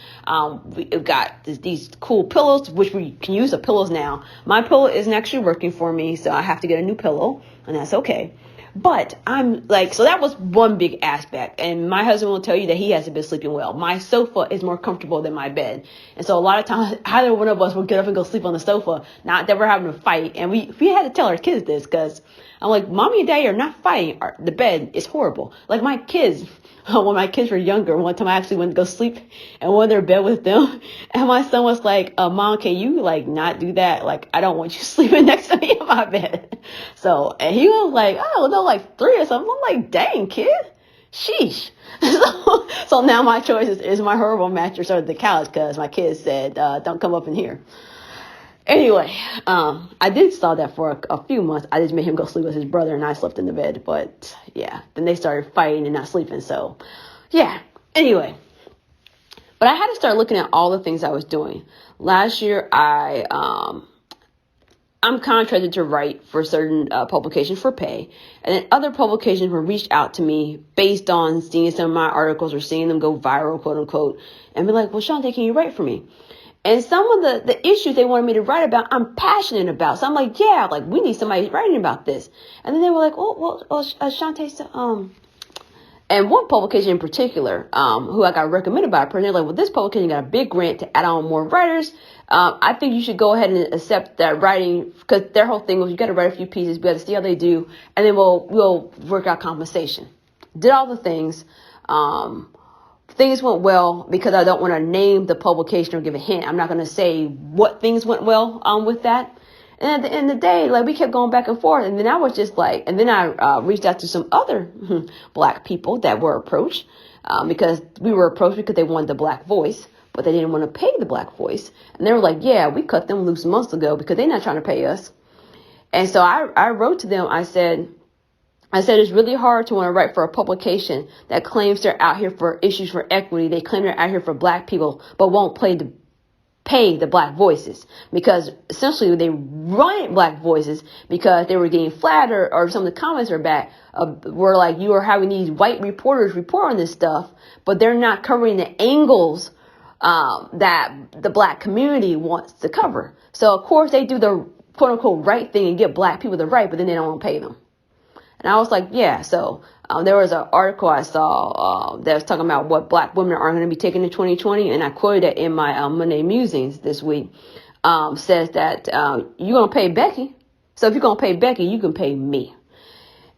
We've got these cool pillows, which we can use the pillows now. My pillow isn't actually working for me, so I have to get a new pillow, and that's okay. But I'm like, so that was one big aspect. And my husband will tell you that he hasn't been sleeping well. My sofa is more comfortable than my bed. And so a lot of times, either one of us will get up and go sleep on the sofa. Not that we're having a fight. And we had to tell our kids this, because I'm like, Mommy and Daddy are not fighting. The bed is horrible. Like my kids, when my kids were younger, one time I actually went to go sleep and went in their bed with them. And my son was like, Mom, can you like not do that? Like, I don't want you sleeping next to me in my bed. So, and he was like, oh, no, like 3 or something. I'm like, dang, kid. Sheesh. So now my choice is my horrible mattress or the couch, because my kids said, don't come up in here. Anyway, I did saw that for a few months. I just made him go sleep with his brother, and I slept in the bed. But yeah, then they started fighting and not sleeping. So yeah. Anyway, But I had to start looking at all the things I was doing. Last year, I'm contracted to write for certain publications for pay. And then other publications will reach out to me based on seeing some of my articles or seeing them go viral, quote unquote, and be like, well, Shante, can you write for me? And some of the issues they wanted me to write about, I'm passionate about. So I'm like, yeah, like we need somebody writing about this. And then they were like, Shante, and one publication in particular, who I got recommended by a person, they're like, well, this publication got a big grant to add on more writers. I think you should go ahead and accept that writing, because their whole thing was you got to write a few pieces, we got to see how they do, and then we'll work out compensation. Did all the things. Things went well because I don't want to name the publication or give a hint. I'm not going to say what things went well with that. And at the end of the day, like we kept going back and forth. And then I was just like, and then I reached out to some other black people that were approached because we were approached because they wanted the black voice, but they didn't want to pay the black voice. And they were like, yeah, we cut them loose months ago because they're not trying to pay us. And so I wrote to them. I said, it's really hard to want to write for a publication that claims they're out here for issues for equity. They claim they're out here for black people, but won't pay the black voices, because essentially they run black voices because they were getting flattered, or some of the comments are back were like, you are having these white reporters report on this stuff, but they're not covering the angles that the black community wants to cover. So of course they do the quote unquote right thing and get black people to write, but then they don't want to pay them. And I was like, yeah. So there was an article I saw that was talking about what black women are going to be taking in 2020. And I quoted it in my Monday Musings this week. Says that you're going to pay Becky. So if you're going to pay Becky, you can pay me.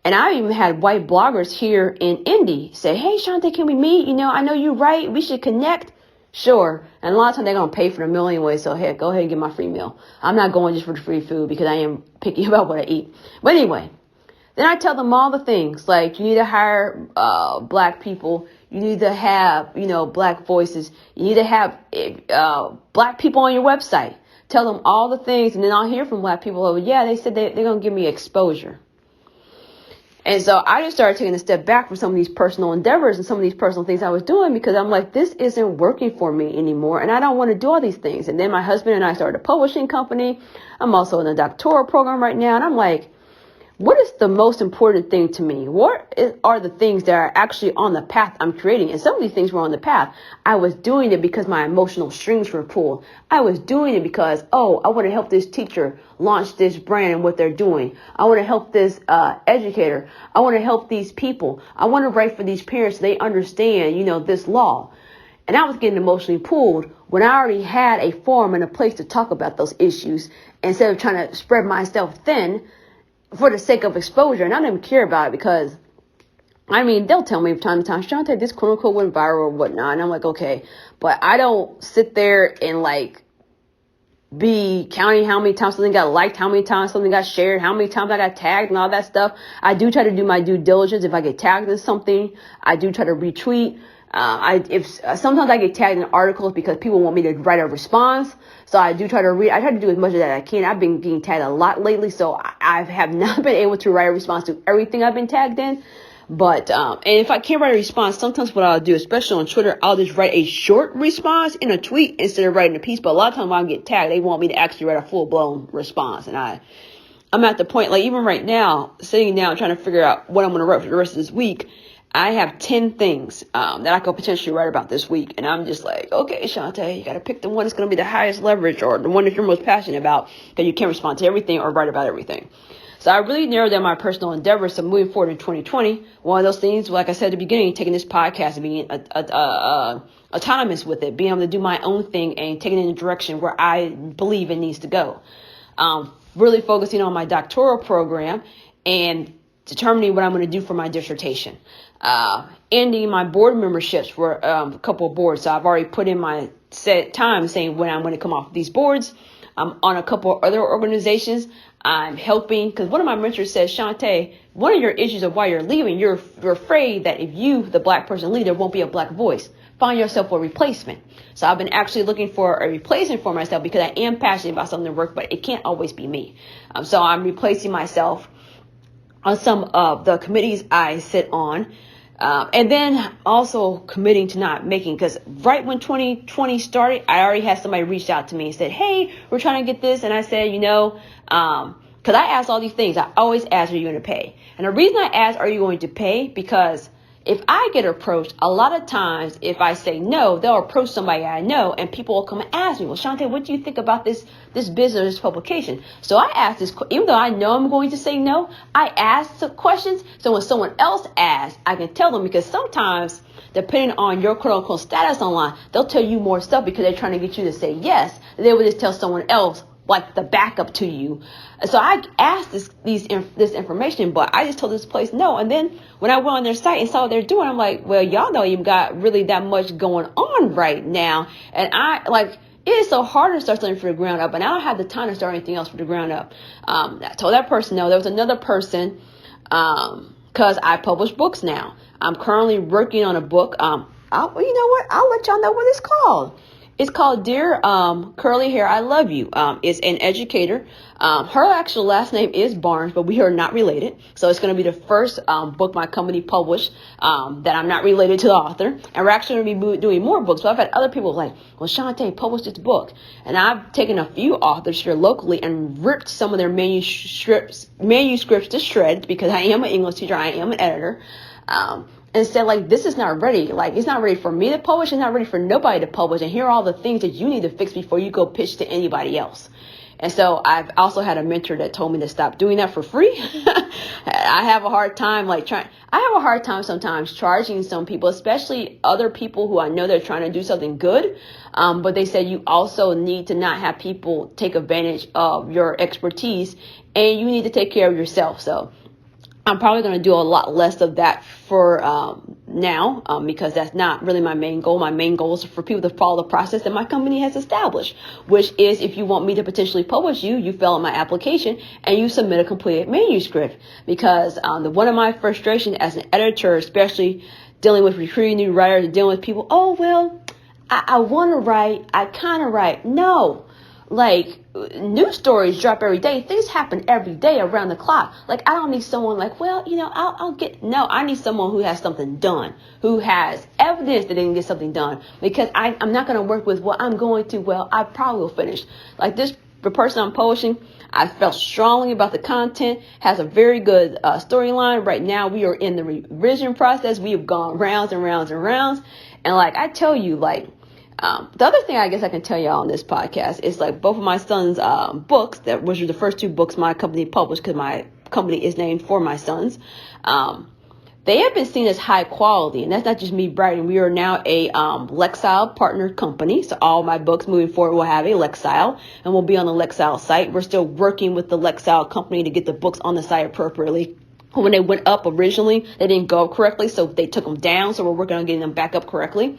And I even had white bloggers here in Indy say, hey, Shante, can we meet? You know, I know you're right. We should connect. Sure. And a lot of times they're going to pay for the meal anyway. So, hey, go ahead and get my free meal. I'm not going just for the free food because I am picky about what I eat. But anyway. Then I tell them all the things, like you need to hire black people. You need to have, black voices. You need to have black people on your website. Tell them all the things. And then I'll hear from black people. Oh, yeah, they said they're going to give me exposure. And so I just started taking a step back from some of these personal endeavors and some of these personal things I was doing, because I'm like, this isn't working for me anymore. And I don't want to do all these things. And then my husband and I started a publishing company. I'm also in a doctoral program right now. And I'm like, what is the most important thing to me? What are the things that are actually on the path I'm creating? And some of these things were on the path. I was doing it because my emotional strings were pulled. I was doing it because, I want to help this teacher launch this brand and what they're doing. I want to help this educator. I want to help these people. I want to write for these parents so they understand, this law. And I was getting emotionally pulled when I already had a forum and a place to talk about those issues, instead of trying to spread myself thin for the sake of exposure. And I don't even care about it, because they'll tell me from time to time, Shante, this quote unquote went viral or whatnot. And I'm like, okay, but I don't sit there and be counting how many times something got liked, how many times something got shared, how many times I got tagged and all that stuff. I do try to do my due diligence. If I get tagged in something, I do try to retweet. Sometimes I get tagged in articles because people want me to write a response. So I do try to read. I try to do as much as I can. I've been getting tagged a lot lately, so I have not been able to write a response to everything I've been tagged in. But, and if I can't write a response, sometimes what I'll do, especially on Twitter, I'll just write a short response in a tweet instead of writing a piece. But a lot of times when I get tagged, they want me to actually write a full blown response. And I'm at the point, even right now, sitting down trying to figure out what I'm going to write for the rest of this week. I have 10 things that I could potentially write about this week. And I'm just like, okay, Shante, you got to pick the one that's going to be the highest leverage, or the one that you're most passionate about, that you can't respond to everything or write about everything. So I really narrowed down my personal endeavors. So moving forward in 2020, one of those things, like I said at the beginning, taking this podcast and being autonomous with it, being able to do my own thing and taking it in a direction where I believe it needs to go. Really focusing on my doctoral program and determining what I'm going to do for my dissertation. Ending my board memberships for a couple of boards. So I've already put in my set time saying when I'm going to come off these boards. I'm on a couple of other organizations. I'm helping, because one of my mentors says, Shante, one of your issues of why you're leaving, you're afraid that if you, the black person, leave, there won't be a black voice. Find yourself a replacement. So I've been actually looking for a replacement for myself, because I am passionate about something to work, but it can't always be me. So I'm replacing myself on some of the committees I sit on. And then also committing to not making, because right when 2020 started, I already had somebody reached out to me and said, hey, we're trying to get this. And I said, because I asked all these things, I always ask, are you going to pay? And the reason I ask, are you going to pay? Because if I get approached, a lot of times, if I say no, they'll approach somebody I know, and people will come and ask me, well, Shantae, what do you think about this business, this publication? So I ask this, even though I know I'm going to say no, I ask the questions. So when someone else asks, I can tell them, because sometimes, depending on your quote unquote status online, they'll tell you more stuff because they're trying to get you to say yes. They would just tell someone else, like the backup to you. So I asked this information, but I just told this place no. And then when I went on their site and saw what they're doing, I'm like, well, y'all don't even got really that much going on right now. And it is so hard to start something from the ground up, and I don't have the time to start anything else from the ground up. I told that person no. There was another person, because I publish books now. I'm currently working on a book. You know what? I'll let y'all know what it's called. It's called Dear Curly Hair, I Love You. It's an educator. Her actual last name is Barnes, but we are not related. So it's going to be the first book my company published that I'm not related to the author. And we're actually going to be doing more books. So I've had other people like, well, Shantae, publish this book. And I've taken a few authors here locally and ripped some of their manuscripts to shreds, because I am an English teacher. I am an editor. And said, like, this is not ready. Like, it's not ready for me to publish. It's not ready for nobody to publish. And here are all the things that you need to fix before you go pitch to anybody else. And so I've also had a mentor that told me to stop doing that for free. I have a hard time sometimes charging some people, especially other people who I know they're trying to do something good. But they said you also need to not have people take advantage of your expertise, and you need to take care of yourself. So I'm probably going to do a lot less of that for now, because that's not really my main goal. My main goal is for people to follow the process that my company has established, which is, if you want me to potentially publish you fill out my application and you submit a completed manuscript. Because one of my frustrations as an editor, especially dealing with recruiting new writers and dealing with people, oh, well, I want to write, I kind of write. No. Like, news stories drop every day. Things happen every day around the clock. Like, I don't need someone like, well, no, I need someone who has something done, who has evidence that they can get something done, because I'm not going to work with what I'm going to. Well, I probably will finish. Like the person I'm publishing, I felt strongly about the content, has a very good storyline. Right now, we are in the revision process. We have gone rounds and rounds and rounds. And like, I tell you, like, the other thing I guess I can tell y'all on this podcast is, like, both of my son's books, which are the first two books my company published, because my company is named for my sons. They have been seen as high quality, and that's not just me bragging. We are now a Lexile partner company, so all my books moving forward will have a Lexile, and will be on the Lexile site. We're still working with the Lexile company to get the books on the site appropriately. When they went up originally, they didn't go correctly, so they took them down. So we're working on getting them back up correctly.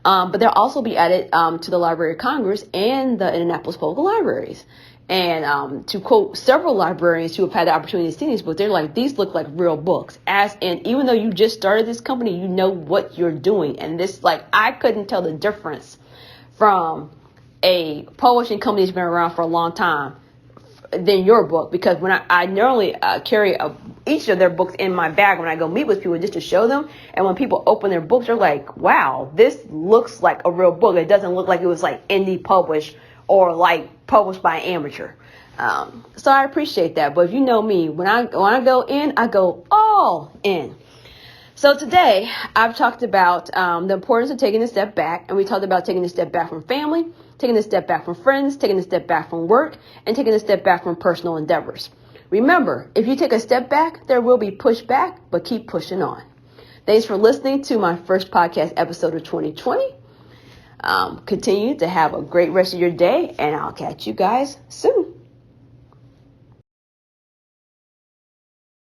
But they'll also be added to the Library of Congress and the Indianapolis Public Libraries. And to quote several librarians who have had the opportunity to see these books, they're like, these look like real books. And even though you just started this company, you know what you're doing. And this, like, I couldn't tell the difference from a publishing company that's been around for a long time than your book, because when I normally carry each of their books in my bag when I go meet with people, just to show them. And when people open their books, they're like, wow, this looks like a real book. It doesn't look like it was like indie published or like published by an amateur. So I appreciate that. But if you know me, when I go in, I go all in. So today I've talked about the importance of taking a step back, and we talked about taking a step back from family, taking a step back from friends, taking a step back from work, and taking a step back from personal endeavors. Remember, if you take a step back, there will be pushback, but keep pushing on. Thanks for listening to my first podcast episode of 2020. Continue to have a great rest of your day, and I'll catch you guys soon.